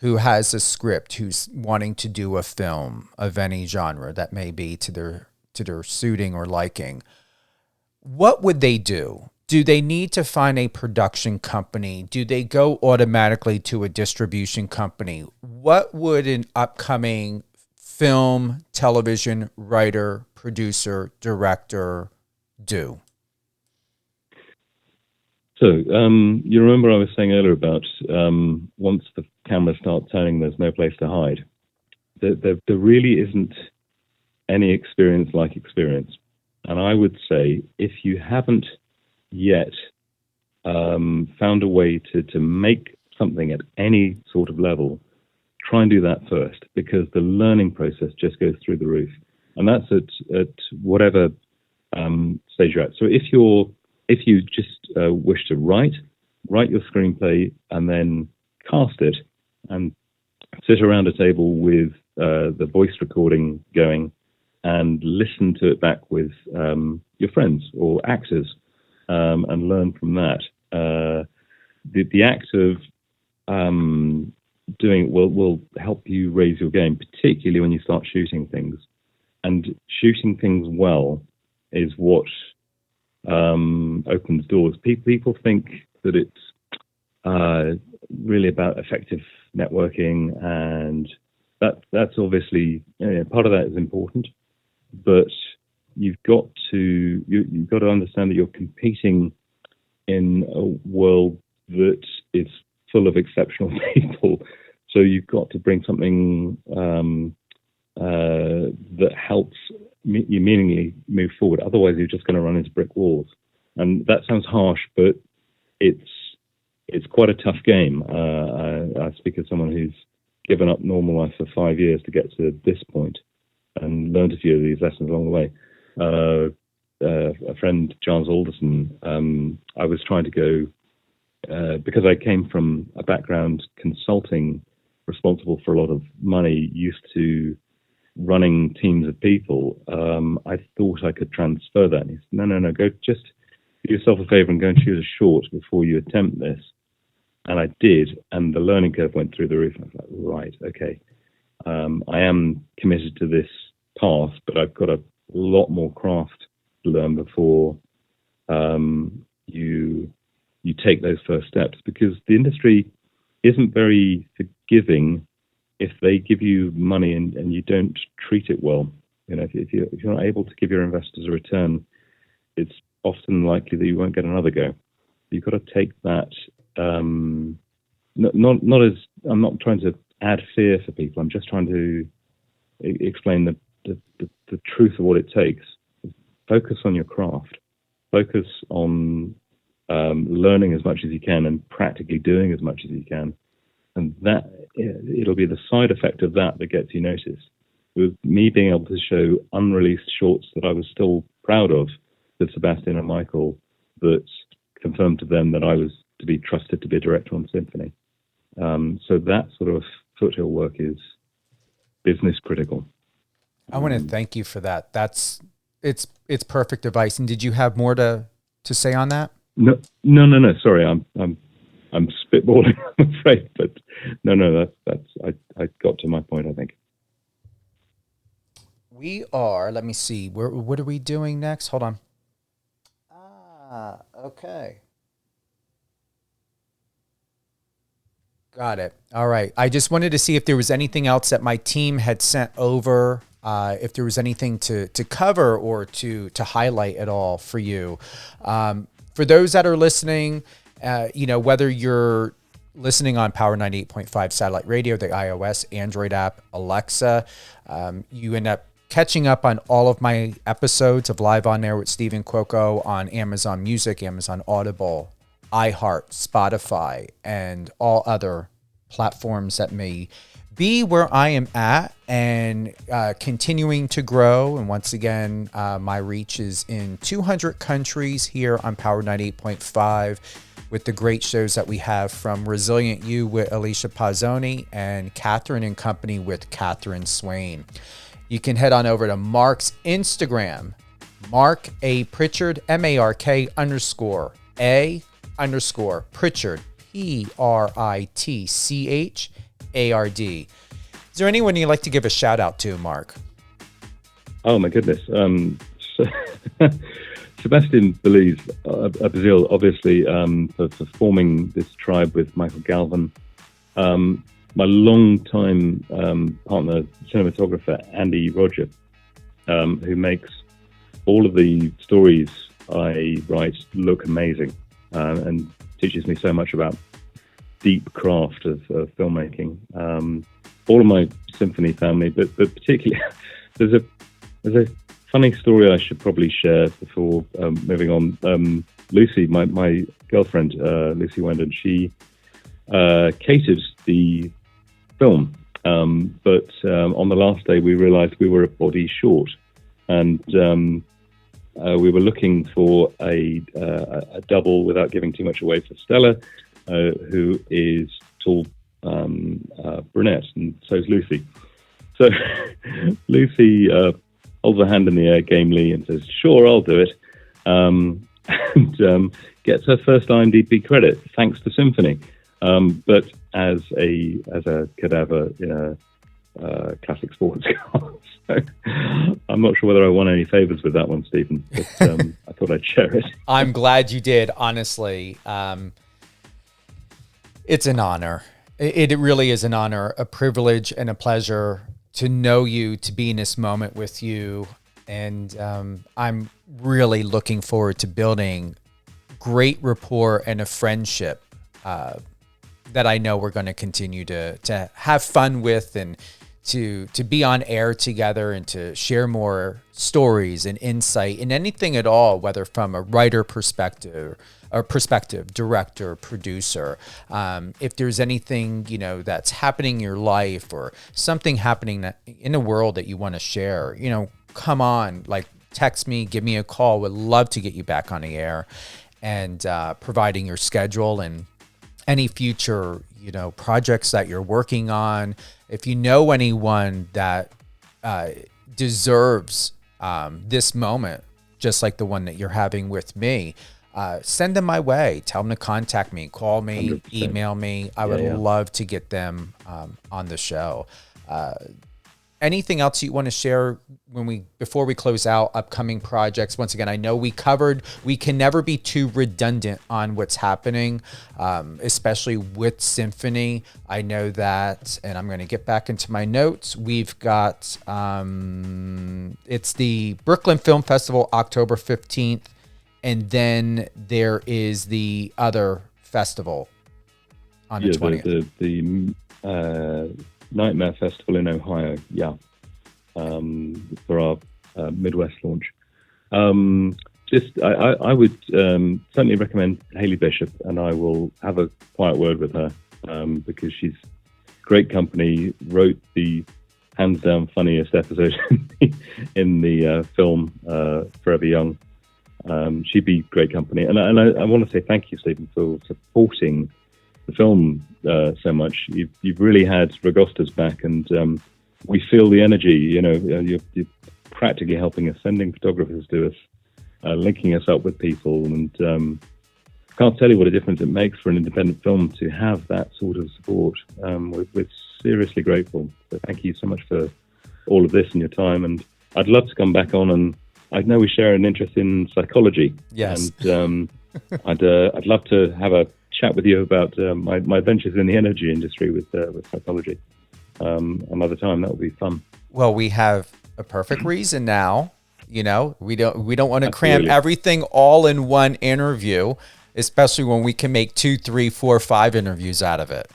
who has a script, who's wanting to do a film of any genre that may be to their suiting or liking. What would they do? Do they need to find a production company? Do they go automatically to a distribution company? What would an upcoming film, television writer, producer, director do? So you remember I was saying earlier about once the cameras start turning, there's no place to hide. There really isn't any experience like experience. And I would say if you haven't yet found a way to make something at any sort of level, try and do that first, because the learning process just goes through the roof. And that's at whatever stage you're at. So if you just wish to write your screenplay and then cast it and sit around a table with the voice recording going and listen to it back with your friends or actors and learn from that. The act of doing it will help you raise your game, particularly when you start shooting things. And shooting things well is what opens doors. People think that it's really about effective networking, and that's obviously, part of that is important, but you've got to understand that you're competing in a world that is full of exceptional people. So you've got to bring something that helps you meaningfully move forward. Otherwise, you're just going to run into brick walls. And that sounds harsh, but it's quite a tough game. I speak as someone who's given up normal life for 5 years to get to this point and learned a few of these lessons along the way. A friend, Giles Alderson, I was trying to go, because I came from a background consulting, responsible for a lot of money, used to running teams of people. I thought I could transfer that. And he said, no, go just do yourself a favor and go and shoot a short before you attempt this. And I did, and the learning curve went through the roof. And I was like, right, okay. I am committed to this path, but I've got a lot more craft to learn before you take those first steps, because the industry isn't very forgiving if they give you money and you don't treat it well. If you're not able to give your investors a return, it's often likely that you won't get another go. You've got to take that. Not as I'm not trying to add fear for people. I'm just trying to explain the truth of what it takes. Focus on your craft. Focus on learning as much as you can and practically doing as much as you can. And that it'll be the side effect of that gets you noticed. With me being able to show unreleased shorts that I was still proud of to Sebastian and Michael, that confirmed to them that I was to be trusted to be a director on SINPHONY. So that sort of foothill work is business critical. I want to thank you for that. It's perfect advice. And did you have more to say on that? No. Sorry, I'm spitballing, I'm afraid, but no. I got to my point, I think. We are. Let me see. What are we doing next? Hold on. Okay. Got it. All right. I just wanted to see if there was anything else that my team had sent over. If there was anything to cover or to highlight at all for you. For those that are listening, whether you're listening on Power 98.5 satellite radio, the iOS, Android app, Alexa, you end up catching up on all of my episodes of Live on Air with Stephen Cuoco on Amazon Music, Amazon Audible, iHeart, Spotify, and all other platforms that may be where I am at, and continuing to grow. And once again, my reach is in 200 countries here on Power 98.5 with the great shows that we have from Resilient You with Alicia Pazzoni and Catherine and Company with Catherine Swain. You can head on over to Mark's Instagram, Mark A. Pritchard, MARK_A_ Pritchard, PRITCHARD. Is there anyone you'd like to give a shout out to, Mark? Oh my goodness. Sebastian Bazil, obviously, for forming this tribe with Michael Galvin. My long-time partner, cinematographer Andy Roger, who makes all of the stories I write look amazing, and teaches me so much about deep craft of filmmaking. All of my SINPHONY family, but particularly there's a funny story I should probably share before moving on. Lucy, my girlfriend, Lucy Wendon, she catered the film, but on the last day we realized we were a body short, and we were looking for a double, without giving too much away, for Stella, who is tall, brunette, and so is Lucy. So Lucy holds her hand in the air gamely and says, "Sure, I'll do it," and gets her first IMDb credit thanks to SINPHONY. But as a cadaver in a classic sports car. So I'm not sure whether I won any favors with that one, Stephen, but I thought I'd share it. I'm glad you did, honestly. It's an honor. It really is an honor, a privilege, and a pleasure to know you, to be in this moment with you. And I'm really looking forward to building great rapport and a friendship that I know we're going to continue to have fun with, and to be on air together, and to share more stories and insight and anything at all, whether from a writer perspective, director, producer. If there's anything, that's happening in your life, or something happening in the world that you want to share, come on, text me, give me a call. Would love to get you back on the air, and providing your schedule and any future, projects that you're working on. If you know anyone that deserves this moment, just like the one that you're having with me, send them my way. Tell them to contact me, call me, 100%. Email me. I would love to get them on the show. Anything else you want to share before we close out upcoming projects? Once again, I know we can never be too redundant on what's happening, especially with SINPHONY. I know that, and I'm going to get back into my notes. We've got, it's the Brooklyn Film Festival, October 15th. And then there is the other festival on the 20th. The Nightmare Festival in Ohio, for our Midwest launch. I would certainly recommend Hayley Bishop, and I will have a quiet word with her because she's great company, wrote the hands down funniest episode in the film Forever Young. She'd be great company. And I want to say thank you, Stephen, for supporting the film so much. You've really had Ragosta's back, and we feel the energy. You're practically helping us, sending photographers to us, linking us up with people, and can't tell you what a difference it makes for an independent film to have that sort of support. We're seriously grateful. So thank you so much for all of this and your time. And I'd love to come back on, and I know we share an interest in psychology. Yes. And I'd love to have a chat with you about my ventures in the energy industry with psychology. Another time, that would be fun. Well, we have a perfect reason now. We don't want to cram everything all in one interview, especially when we can make 2, 3, 4, 5 interviews out of it.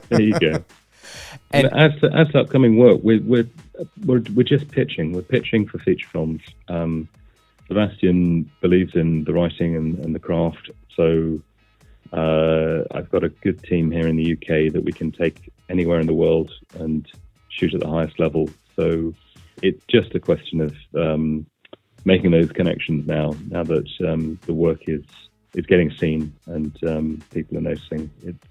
There you go. And as to upcoming work, we're just pitching. We're pitching for feature films. Sebastian believes in the writing and the craft, so I've got a good team here in the UK that we can take anywhere in the world and shoot at the highest level. So it's just a question of making those connections now that the work is getting seen and people are noticing. It's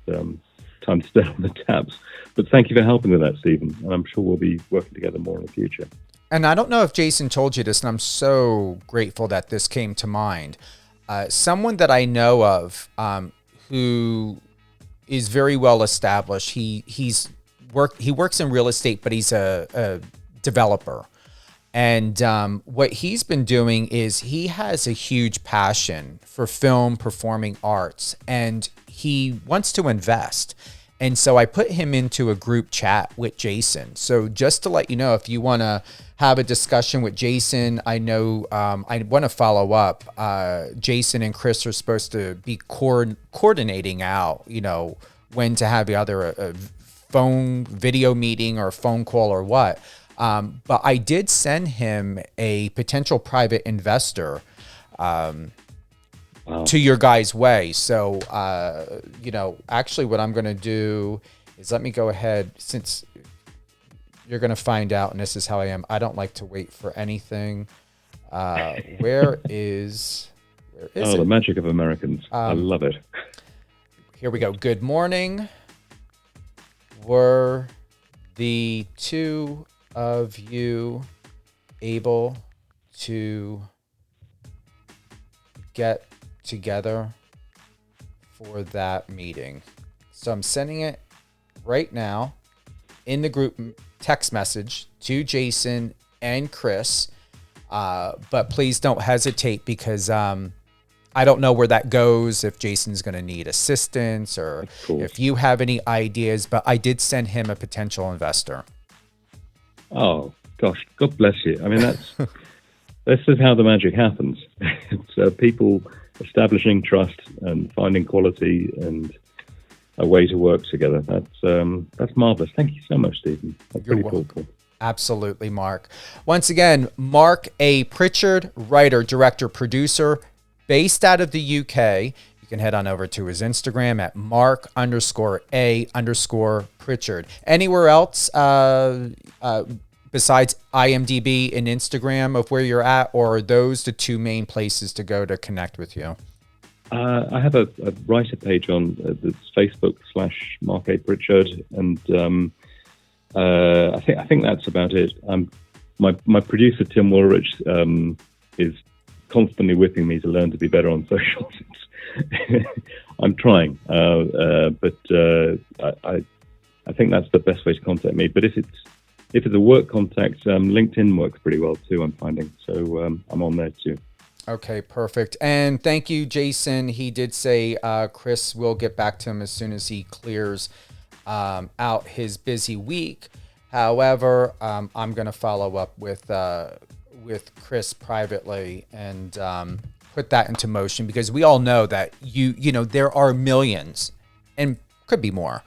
time to stay on the taps. But thank you for helping with that, Stephen. And I'm sure we'll be working together more in the future. And I don't know if Jason told you this, and I'm so grateful that this came to mind. Someone that I know of who is very well established. He works in real estate, but he's a developer. And what he's been doing is he has a huge passion for film, performing arts, and he wants to invest. And so I put him into a group chat with Jason. So just to let you know, if you want to have a discussion with Jason, I know I want to follow up. Jason and Chris are supposed to be coordinating out, when to have either a phone video meeting or a phone call or what. But I did send him a potential private investor to your guys' way. So, actually what I'm going to do is let me go ahead, since you're going to find out, and this is how I am. I don't like to wait for anything. Where is it? The magic of Americans. I love it. Here we go. Good morning. Were the two of you able to get together for that meeting? So I'm sending it right now in the group text message to Jason and Chris, but please don't hesitate, because I don't know where that goes, if Jason's going to need assistance or if you have any ideas, but I did send him a potential investor. Oh, gosh, God bless you. I mean, this is how the magic happens. It's people establishing trust and finding quality and a way to work together. That's marvelous. Thank you so much, Stephen. That's You're pretty welcome. cool. Absolutely, Mark. Once again, Mark A. Pritchard, writer, director, producer, based out of the UK. You can head on over to his Instagram at Mark_A_Pritchard. Anywhere else besides IMDb and Instagram of where you're at, or are those the two main places to go to connect with you? I have a writer page on that's Facebook/Mark A. Pritchard, and I think that's about it. My producer Tim Woolrich is constantly whipping me to learn to be better on socials. I'm trying, but I think that's the best way to contact me. But if it's a work contact, LinkedIn works pretty well too, I'm finding. So I'm on there too. Okay, perfect. And thank you, Jason. He did say Chris will get back to him as soon as he clears out his busy week. However, I'm going to follow up with Chris privately and put that into motion, because we all know that there are millions, and could be more,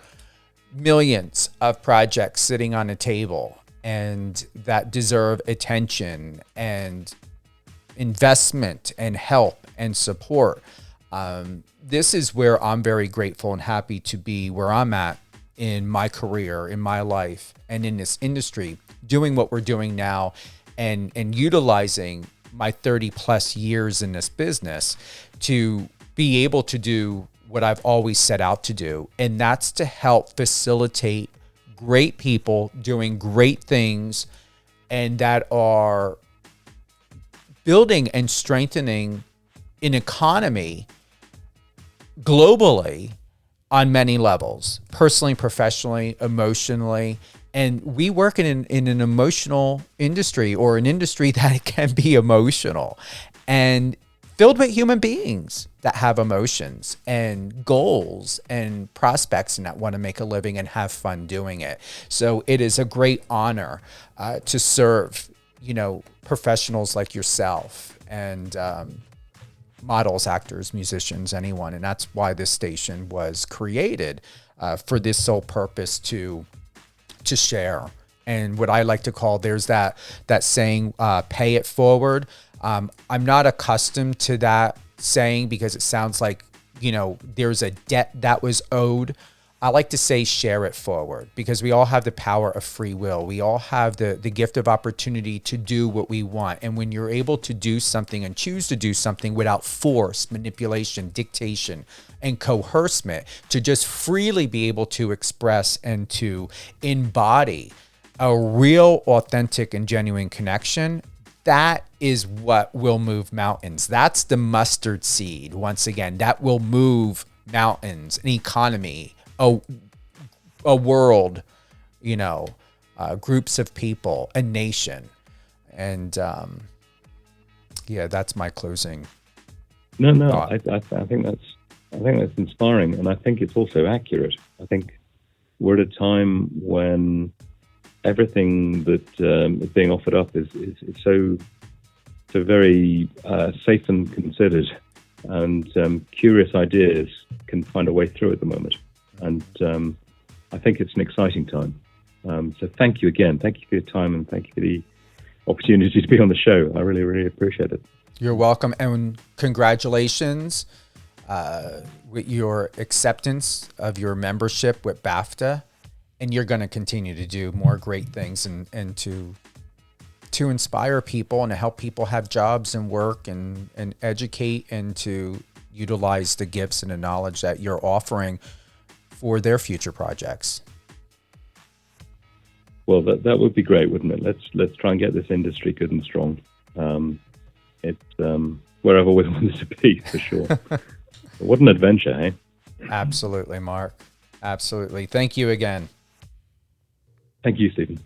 millions of projects sitting on a table and that deserve attention and investment and help and support. This is where I'm very grateful and happy to be where I'm at in my career, in my life, and in this industry, doing what we're doing now and utilizing my 30 plus years in this business to be able to do what I've always set out to do. And that's to help facilitate great people doing great things and that are building and strengthening an economy globally on many levels, personally, professionally, emotionally. And we work in an emotional industry, or an industry that can be emotional and filled with human beings that have emotions and goals and prospects and that want to make a living and have fun doing it. So it is a great honor to serve, professionals like yourself and models, actors, musicians, anyone. And that's why this station was created, for this sole purpose to share. And what I like to call, there's that saying, pay it forward. I'm not accustomed to that saying because it sounds like, there's a debt that was owed. I like to say share it forward, because we all have the power of free will. We all have the gift of opportunity to do what we want. And when you're able to do something and choose to do something without force, manipulation, dictation, and coercement, to just freely be able to express and to embody a real, authentic, and genuine connection, that is what will move mountains. That's the mustard seed, once again, that will move mountains, an economy, a world, groups of people, a nation. And that's my closing. No, thought. I think that's inspiring, and I think it's also accurate. I think we're at a time when everything that is being offered up is so very safe and considered, and curious ideas can find a way through at the moment. And I think it's an exciting time. So thank you again. Thank you for your time, and thank you for the opportunity to be on the show. I really, really appreciate it. You're welcome, and congratulations with your acceptance of your membership with BAFTA. And you're going to continue to do more great things and to inspire people and to help people have jobs and work and educate and to utilize the gifts and the knowledge that you're offering for their future projects. Well, that would be great, wouldn't it? Let's try and get this industry good and strong. It's wherever we want it to be, for sure. What an adventure, eh? Absolutely, Mark. Absolutely. Thank you again. Thank you, Stephen.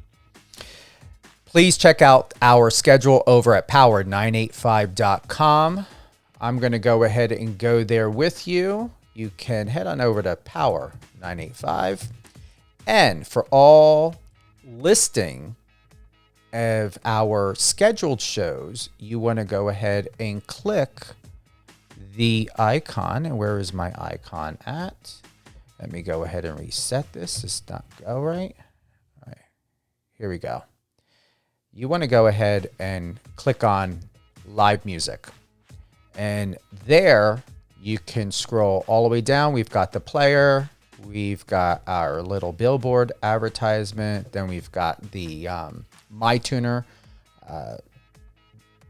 Please check out our schedule over at power985.com. I'm going to go ahead and go there with you. You can head on over to Power 985. And for all listing of our scheduled shows, you want to go ahead and click the icon. And where is my icon at? Let me go ahead and reset this. This does not go right. All right. Here we go. You want to go ahead and click on live music. And there you can scroll all the way down. We've got the player. We've got our little billboard advertisement. Then we've got the MyTuner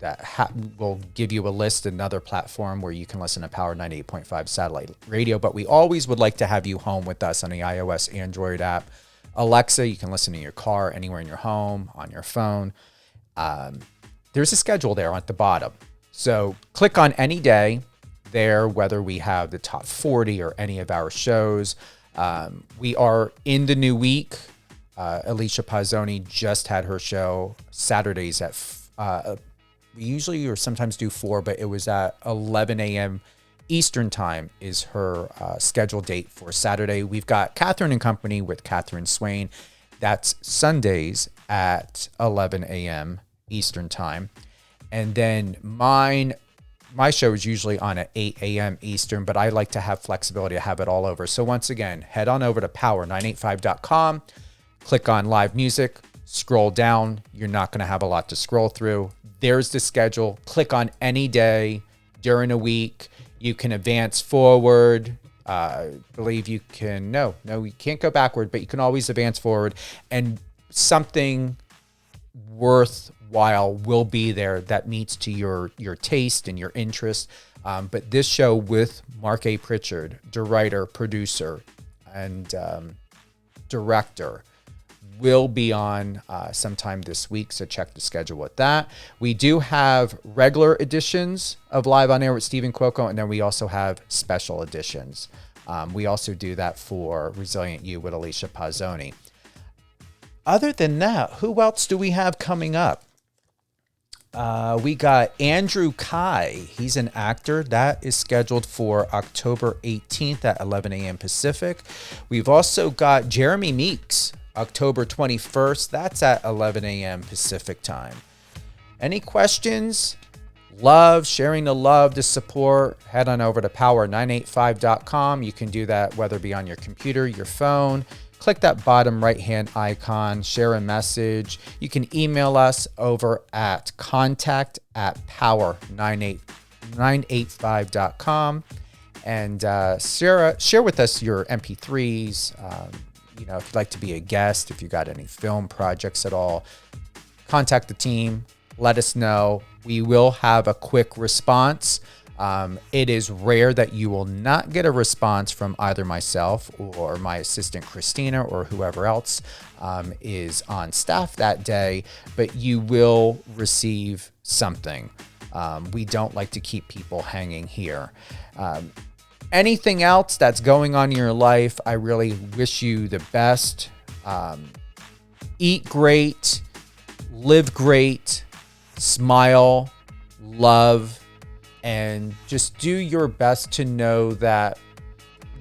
that will give you a list, another platform where you can listen to Power 98.5 satellite radio. But we always would like to have you home with us on the iOS, Android app. Alexa, you can listen in your car, anywhere in your home, on your phone. There's a schedule there at the bottom. So click on any day there, whether we have the top 40 or any of our shows. We are in the new week. Alicia Pazzoni just had her show Saturdays at, we usually or sometimes do 4, but it was at 11 a.m. Eastern time is her scheduled date for Saturday. We've got Catherine and Company with Catherine Swain. That's Sundays at 11 a.m. Eastern time. And then my show is usually on at 8 a.m. Eastern, but I like to have flexibility to have it all over. So once again, head on over to power985.com, click on live music, scroll down. You're not going to have a lot to scroll through. There's the schedule. Click on any day during a week. You can advance forward. Believe you can, no, you can't go backward, but you can always advance forward, and something worthwhile will be there that meets to your taste and your interest. But this show with Mark A. Pritchard, the writer, producer, and director, will be on sometime this week, so check the schedule with that. We do have regular editions of Live on Air with Stephen Cuoco, and then we also have special editions. We also do that for Resilient You with Alicia Pazzoni. Other than that, who else do we have coming up? We got Andrew Kai. He's an actor. That is scheduled for October 18th at 11 a.m. Pacific. We've also got Jeremy Meeks, October 21st. That's at 11 a.m. Pacific time. Any questions? Love, sharing the love, the support, head on over to power985.com. You can do that whether it be on your computer, your phone. Click that bottom right-hand icon, share a message. You can email us over at contact@power985.com and share with us your MP3s. If you'd like to be a guest, if you got any film projects at all, contact the team. Let us know. We will have a quick response. It is rare that you will not get a response from either myself or my assistant Christina or whoever else is on staff that day, but you will receive something. We don't like to keep people hanging here. Anything else that's going on in your life, I really wish you the best. Eat great, live great, smile, love, and just do your best to know that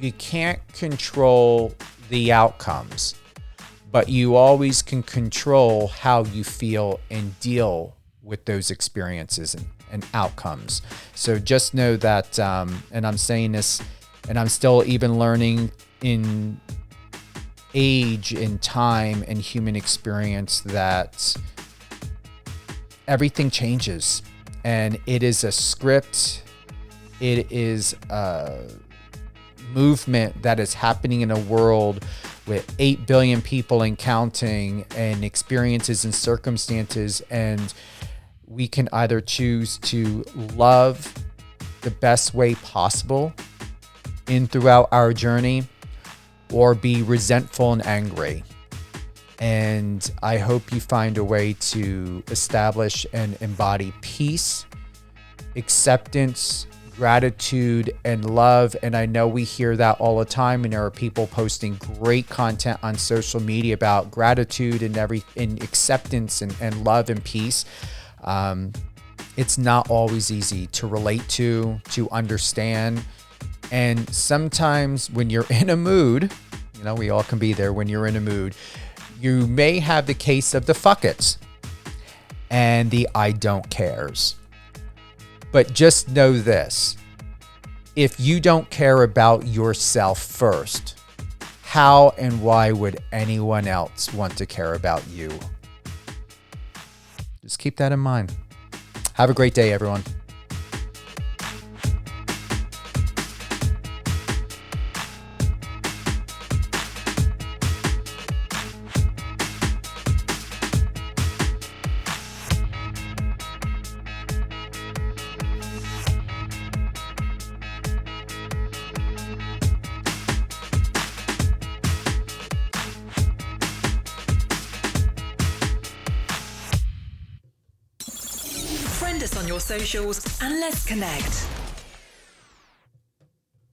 you can't control the outcomes, but you always can control how you feel and deal with those experiences and outcomes. So just know that, and I'm saying this, and I'm still even learning in age, in time, and human experience, that everything changes. And it is a script. It is a movement that is happening in a world with 8 billion people and counting, and experiences and circumstances. And we can either choose to love the best way possible throughout our journey, or be resentful and angry. And I hope you find a way to establish and embody peace, acceptance, gratitude, and love. And I know we hear that all the time, and there are people posting great content on social media about gratitude and acceptance and love and peace. It's not always easy to relate to understand. And sometimes when you're in a mood, we all can be there when you're in a mood, you may have the case of the fuck it's and the I don't cares. But just know this: if you don't care about yourself first, how and why would anyone else want to care about you? Just keep that in mind. Have a great day, everyone. Friend us on your socials and let's connect.